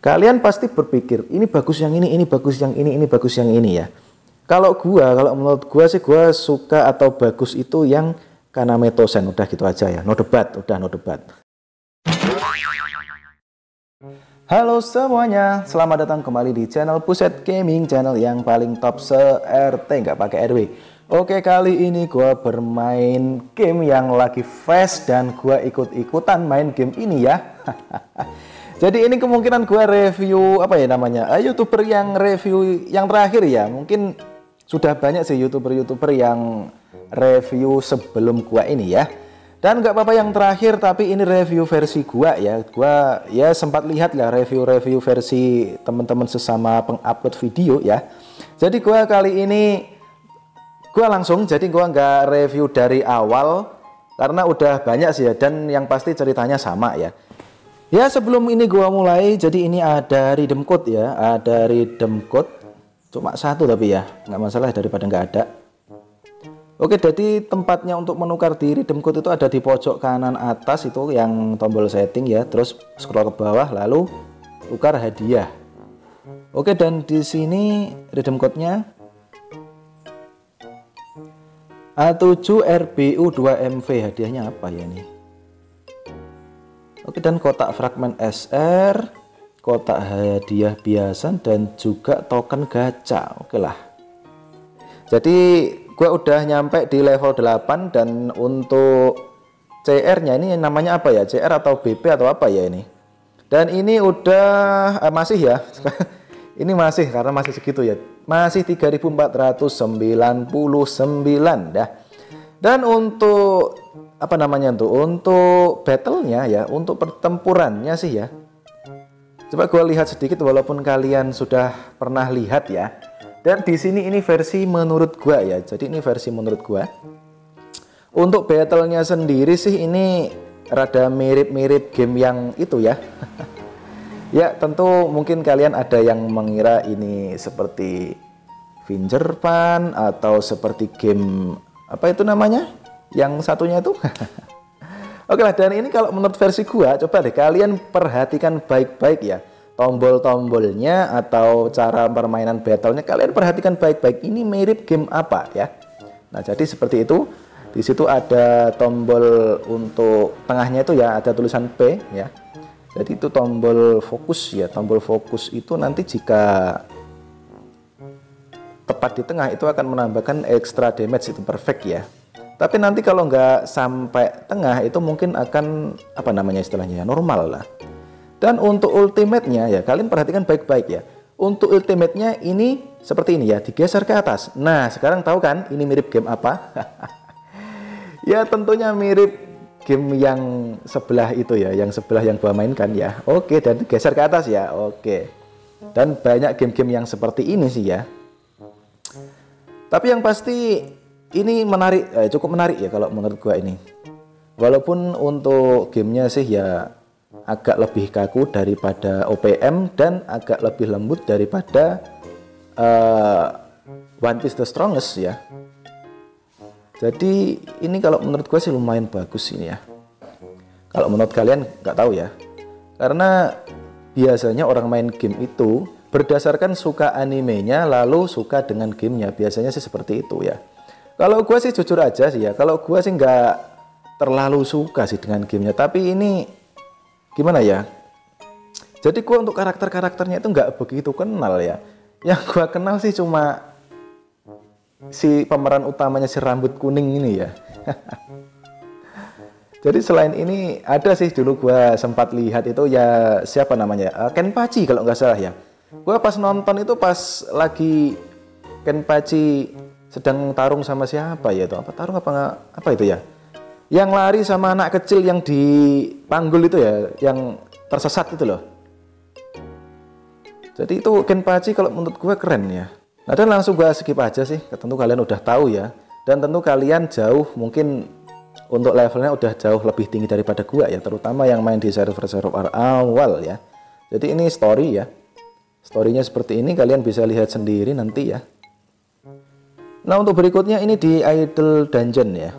Kalian pasti berpikir, ini bagus yang ini bagus yang ini bagus yang ini ya. Kalau menurut gua sih gua suka atau bagus itu yang Kaname Tosen, udah gitu aja ya. No debat, udah no debat. Halo semuanya, selamat datang kembali di channel Puset Gaming, channel yang paling top se-RT, nggak pakai RW. Oke, kali ini gua bermain game yang lagi fresh dan gua ikut-ikutan main game ini ya. Jadi ini kemungkinan gua review apa ya namanya, YouTuber yang review yang terakhir ya. Mungkin sudah banyak sih YouTuber yang review sebelum gua ini ya. Dan nggak apa-apa yang terakhir, tapi ini review versi gua ya. Gua ya sempat lihat lah review versi teman-teman sesama pengupload video ya. Jadi gua kali ini langsung, jadi gua nggak review dari awal karena udah banyak sih ya, dan yang pasti ceritanya sama ya. Ya sebelum ini gua mulai, jadi ini ada redeem code ya, ada redeem code cuma satu tapi ya nggak masalah daripada nggak ada. Oke, jadi tempatnya untuk menukar di redeem code itu ada di pojok kanan atas itu yang tombol setting ya. Terus scroll ke bawah lalu tukar hadiah. Oke, dan di sini redeem code-nya A7RBU2MV. Hadiahnya apa ya ini? Oke, dan kotak fragmen SR, kotak hadiah biasa, dan juga token gacha. Oke lah. Jadi gue udah nyampe di level 8 dan untuk CR nya ini namanya apa ya, CR atau BP atau apa ya ini. Dan ini udah masih ya ini masih karena masih segitu ya, masih 3499 dah. Dan untuk apa namanya tuh, untuk battle-nya ya, untuk pertempurannya sih ya, coba gue lihat sedikit walaupun kalian sudah pernah lihat ya. Dan di sini ini versi menurut gua ya. Jadi ini versi menurut gua. Untuk battle-nya sendiri sih ini rada mirip-mirip game yang itu ya. Ya, tentu mungkin kalian ada yang mengira ini seperti Fingerpan atau seperti game apa itu namanya? Yang satunya itu. Oke lah, dan ini kalau menurut versi gua, coba deh kalian perhatikan baik-baik ya. Tombol-tombolnya atau cara permainan battle-nya kalian perhatikan baik-baik, ini mirip game apa ya. Nah, jadi seperti itu. Di situ ada tombol untuk tengahnya itu ya, ada tulisan P ya. Jadi itu tombol fokus ya. Tombol fokus itu nanti jika tepat di tengah itu akan menambahkan extra damage, itu perfect ya. Tapi nanti kalau nggak sampai tengah itu mungkin akan apa namanya istilahnya ya, normal lah. Dan untuk ultimate-nya ya kalian perhatikan baik-baik ya. Untuk ultimate-nya ini seperti ini ya, digeser ke atas. Nah, sekarang tahu kan ini mirip game apa? Ya tentunya mirip game yang sebelah itu ya, yang sebelah yang gua mainkan ya. Oke, dan digeser ke atas ya. Oke. Dan banyak game-game yang seperti ini sih ya. Tapi yang pasti ini menarik, cukup menarik ya kalau menurut gua ini. Walaupun untuk gamenya sih ya agak lebih kaku daripada OPM dan agak lebih lembut daripada One Piece The Strongest ya. Jadi ini kalau menurut gue sih lumayan bagus ini ya. Kalau menurut kalian nggak tahu ya. Karena biasanya orang main game itu berdasarkan suka animenya lalu suka dengan gamenya. Biasanya sih seperti itu ya. Kalau gue sih jujur aja sih ya. Kalau gue sih nggak terlalu suka sih dengan gamenya. Tapi ini gimana ya, jadi gua untuk karakternya itu nggak begitu kenal ya. Yang gua kenal sih cuma si pemeran utamanya, si rambut kuning ini ya. Jadi selain ini ada sih dulu gua sempat lihat itu ya, siapa namanya, Kenpachi kalau nggak salah ya. Gua pas nonton itu pas lagi Kenpachi sedang tarung sama siapa ya, itu apa tarung apa itu ya, yang lari sama anak kecil yang dipanggul itu ya, yang tersesat itu loh. Jadi itu Kenpachi kalau menurut gue keren ya. Nah, dan langsung gue skip aja sih. Tentu kalian udah tahu ya. Dan tentu kalian jauh mungkin untuk levelnya udah jauh lebih tinggi daripada gue ya. Terutama yang main di server-server awal ya. Jadi ini story ya. Storynya seperti ini, kalian bisa lihat sendiri nanti ya. Nah, untuk berikutnya ini di Idle Dungeon ya.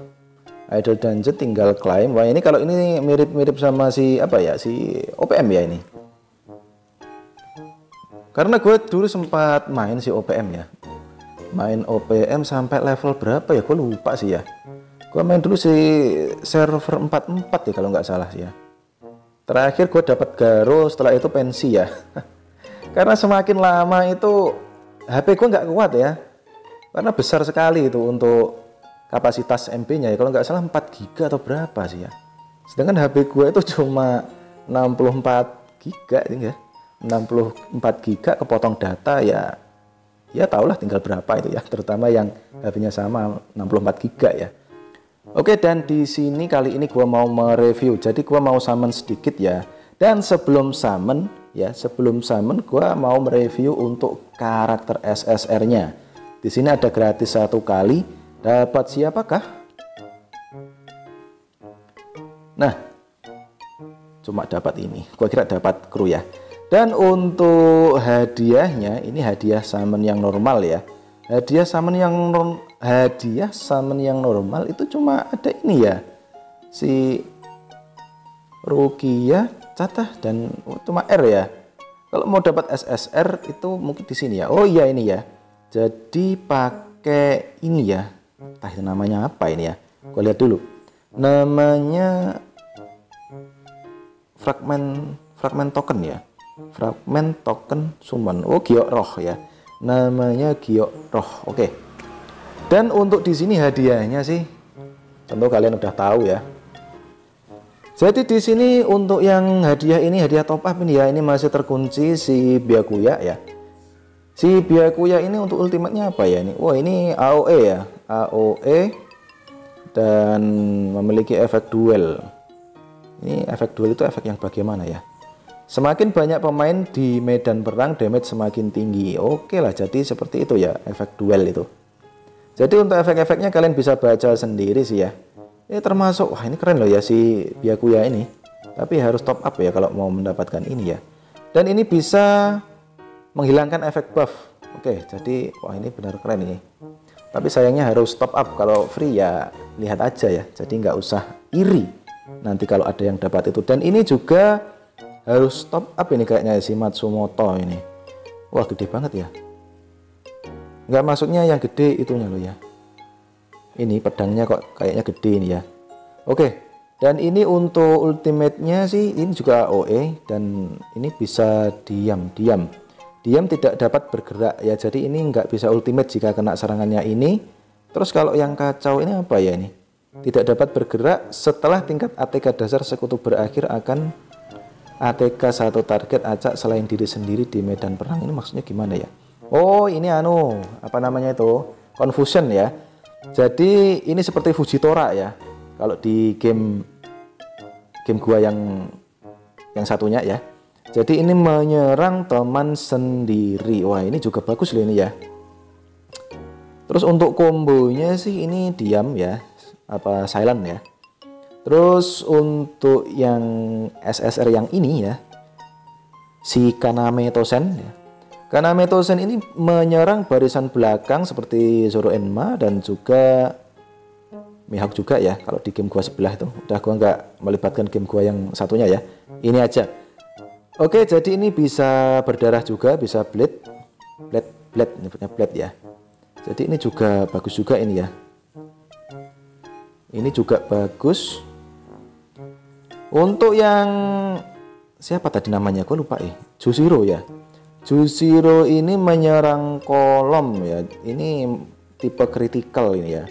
Idle Dungeon tinggal claim. Wah, ini kalau ini mirip-mirip sama si apa ya, si OPM ya ini. Karena gue dulu sempat main si OPM ya, main OPM sampai level berapa ya, gue lupa sih ya. Gue main dulu si server 44 ya kalau nggak salah sih ya. Terakhir gue dapat Garo, setelah itu pensi ya. Karena semakin lama itu HP gue nggak kuat ya, karena besar sekali itu untuk kapasitas MB-nya ya, kalau nggak salah 4 GB atau berapa sih ya. Sedangkan HP gue itu cuma 64 GB ya, 64 GB kepotong data ya. Ya tahulah tinggal berapa itu ya, terutama yang HP-nya sama 64 GB ya. Oke, dan di sini kali ini gue mau mereview. Jadi gue mau summon sedikit ya. Dan sebelum summon gue mau mereview untuk karakter SSR-nya. Di sini ada gratis 1 kali. Dapat siapakah? Nah, cuma dapat ini. Gue kira dapat kru ya. Dan untuk hadiahnya, ini hadiah summon yang normal ya. Hadiah summon yang normal itu cuma ada ini ya, si Rukia, Catah, dan cuma R ya. Kalau mau dapat SSR itu mungkin di sini ya. Oh iya ini ya. Jadi pakai ini ya. Entah itu namanya apa ini ya. Gue lihat dulu. Namanya fragment token ya. Fragment token summon. Oh Giok Roh ya. Namanya Giok Roh. Oke. Dan untuk di sini hadiahnya sih tentu kalian udah tahu ya. Jadi di sini untuk yang hadiah ini, hadiah top up ini ya, ini masih terkunci si Byakuya ya. Si Byakuya ini untuk ultimate-nya apa ya ini? Wah, ini AOE ya. AOE dan memiliki efek duel. Ini efek duel itu efek yang bagaimana ya? Semakin banyak pemain di medan perang, damage semakin tinggi. Oke lah, jadi seperti itu ya efek duel itu. Jadi untuk efek-efeknya kalian bisa baca sendiri sih ya. Ini termasuk, wah ini keren loh ya si Byakuya ini. Tapi harus top up ya kalau mau mendapatkan ini ya. Dan ini bisa menghilangkan efek buff. Oke, jadi wah ini benar keren ini. Tapi sayangnya harus top up, kalau free ya lihat aja ya. Jadi nggak usah iri nanti kalau ada yang dapat itu. Dan ini juga harus top up ini kayaknya si Matsumoto ini. Wah gede banget ya. Nggak masuknya yang gede itunya loh ya. Ini pedangnya kok kayaknya gede ini ya. Oke, dan ini untuk ultimate-nya sih ini juga AOE dan ini bisa diam tidak dapat bergerak ya. Jadi ini nggak bisa ultimate jika kena serangannya ini. Terus kalau yang kacau ini apa ya ini? Tidak dapat bergerak setelah tingkat ATK dasar sekutu berakhir akan ATK satu target acak selain diri sendiri di medan perang. Ini maksudnya gimana ya? Oh ini apa namanya itu? Confusion ya. Jadi ini seperti Fujitora ya. Kalau di game gua yang satunya ya. Jadi ini menyerang teman sendiri. Wah ini juga bagus loh ini ya. Terus untuk kombonya sih ini diam ya, apa silent ya. Terus untuk yang SSR yang ini ya, si Kaname Tosen ya. Kaname Tosen ini menyerang barisan belakang seperti Zoro Enma dan juga Mihawk juga ya. Kalau di game gua sebelah itu udah gua nggak melibatkan game gua yang satunya ya. Ini aja. Oke, jadi ini bisa berdarah juga, bisa blade nyebutnya blade ya. Jadi ini juga bagus juga ini ya. Ini juga bagus. Untuk yang siapa tadi namanya? Gua lupa Jushiro ya. Jushiro ini menyerang kolom ya. Ini tipe kritikal ini ya.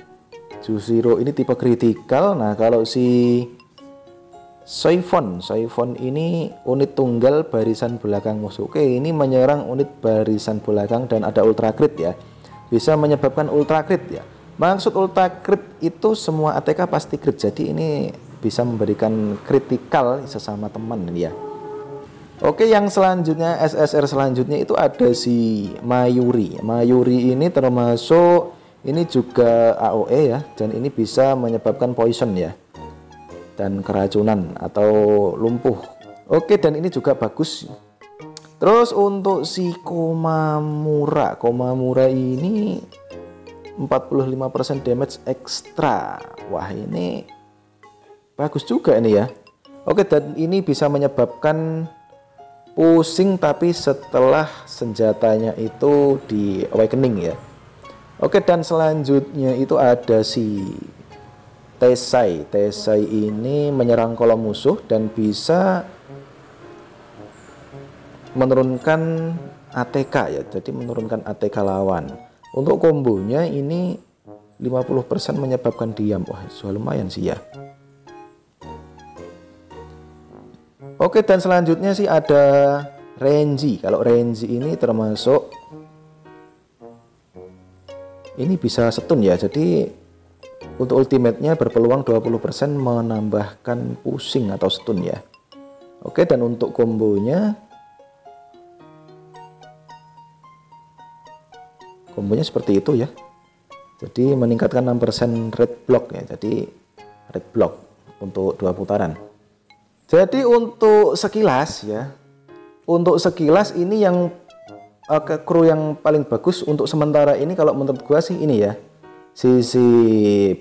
Jushiro ini tipe kritikal. Nah, kalau si Soifon ini unit tunggal barisan belakang musuh. Oke, ini menyerang unit barisan belakang dan ada ultra crit ya. Bisa menyebabkan ultra crit ya. Maksud ultra crit itu semua ATK pasti crit. Jadi ini bisa memberikan kritikal sesama teman ya. Oke, yang selanjutnya SSR selanjutnya itu ada si Mayuri. Mayuri ini termasuk ini juga AOE ya, dan ini bisa menyebabkan poison ya, dan keracunan atau lumpuh. Oke, dan ini juga bagus. Terus untuk si Komamura ini 45% damage ekstra. Wah ini bagus juga ini ya. Oke, dan ini bisa menyebabkan pusing tapi setelah senjatanya itu di awakening ya. Oke, dan selanjutnya itu ada si Tesai. Tesai ini menyerang kolom musuh dan bisa menurunkan ATK ya, jadi menurunkan ATK lawan. Untuk kombonya ini 50% menyebabkan diam. Wah, sudah lumayan sih ya. Oke, dan selanjutnya sih ada Renji. Kalau Renji ini termasuk ini bisa stun ya. Jadi untuk ultimate-nya berpeluang 20% menambahkan pusing atau stun ya. Oke, dan untuk kombonya seperti itu ya. Jadi meningkatkan 6% red block ya. Jadi red block untuk 2 putaran. Jadi untuk sekilas ya, ini yang kru yang paling bagus untuk sementara ini kalau menurut gua sih ini ya, si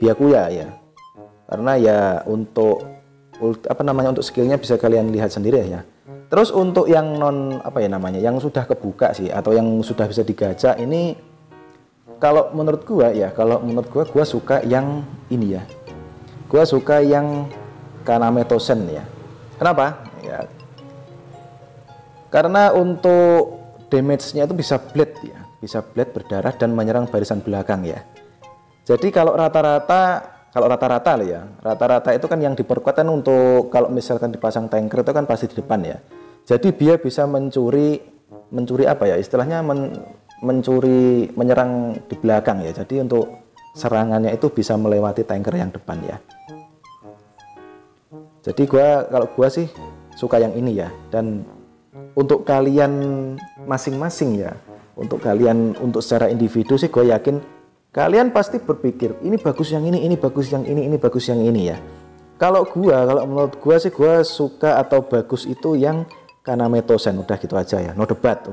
Byakuya ya. Karena ya untuk untuk skillnya bisa kalian lihat sendiri ya. Terus untuk yang yang sudah kebuka sih atau yang sudah bisa digacha ini, kalau menurut gua gua suka yang ini ya. Gua suka yang Kaname Tosen ya. Kenapa? Ya, karena untuk damage-nya itu bisa blade ya, bisa blade berdarah dan menyerang barisan belakang ya. Jadi kalau rata-rata ya, rata-rata itu kan yang diperkuat kan untuk kalau misalkan dipasang tanker itu kan pasti di depan ya. Jadi dia bisa mencuri apa ya, istilahnya menyerang di belakang ya. Jadi untuk serangannya itu bisa melewati tanker yang depan ya. Jadi kalau gua sih suka yang ini ya. Dan untuk kalian masing-masing ya, untuk secara individu sih gue yakin kalian pasti berpikir ini bagus yang ini bagus yang ini bagus yang ini ya. Kalau menurut gua sih gua suka atau bagus itu yang Kaname Tosen, udah gitu aja ya. No debat.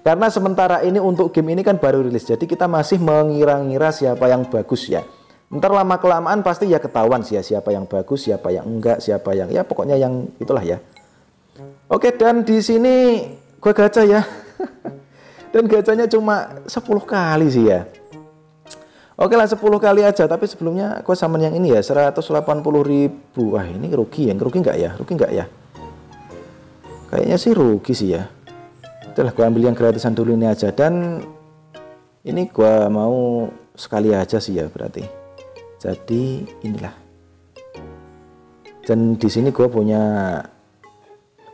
Karena sementara ini untuk game ini kan baru rilis, jadi kita masih mengira-ngira siapa yang bagus ya. Ntar lama kelamaan pasti ya ketahuan sih ya, siapa yang bagus, siapa yang enggak, siapa yang ya pokoknya yang itulah ya. Oke, dan di sini gua gacha ya. Dan gacanya cuma 10 kali sih ya. Oke lah 10 kali aja, tapi sebelumnya gua summon yang ini ya 180.000. Wah, ini rugi enggak ya? Kayaknya sih rugi sih ya. Itulah gua ambil yang gratisan dulu ini aja, dan ini gua mau sekali aja sih ya berarti. Jadi inilah. Dan di sini gue punya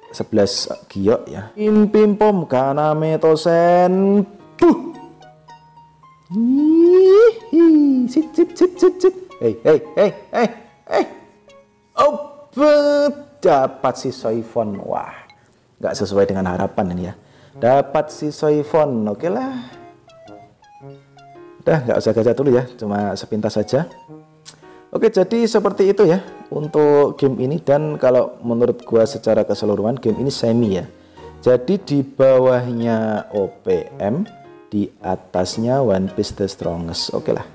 11 giok ya. Pim pom Kaname Tosen. Sit. Hey. Oh, dapat si Soifon. Wah, nggak sesuai dengan harapan ini ya. Dapat si Soifon. Oke lah. Udah, nggak usah gacha dulu ya, cuma sepintas saja. Oke, jadi seperti itu ya untuk game ini. Dan kalau menurut gua secara keseluruhan game ini semi ya. Jadi di bawahnya OPM, di atasnya One Piece The Strongest. Oke lah.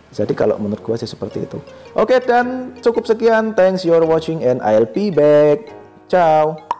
Jadi kalau menurut gua sih seperti itu. Oke, dan cukup sekian. Thanks for watching and I'll be back. Ciao.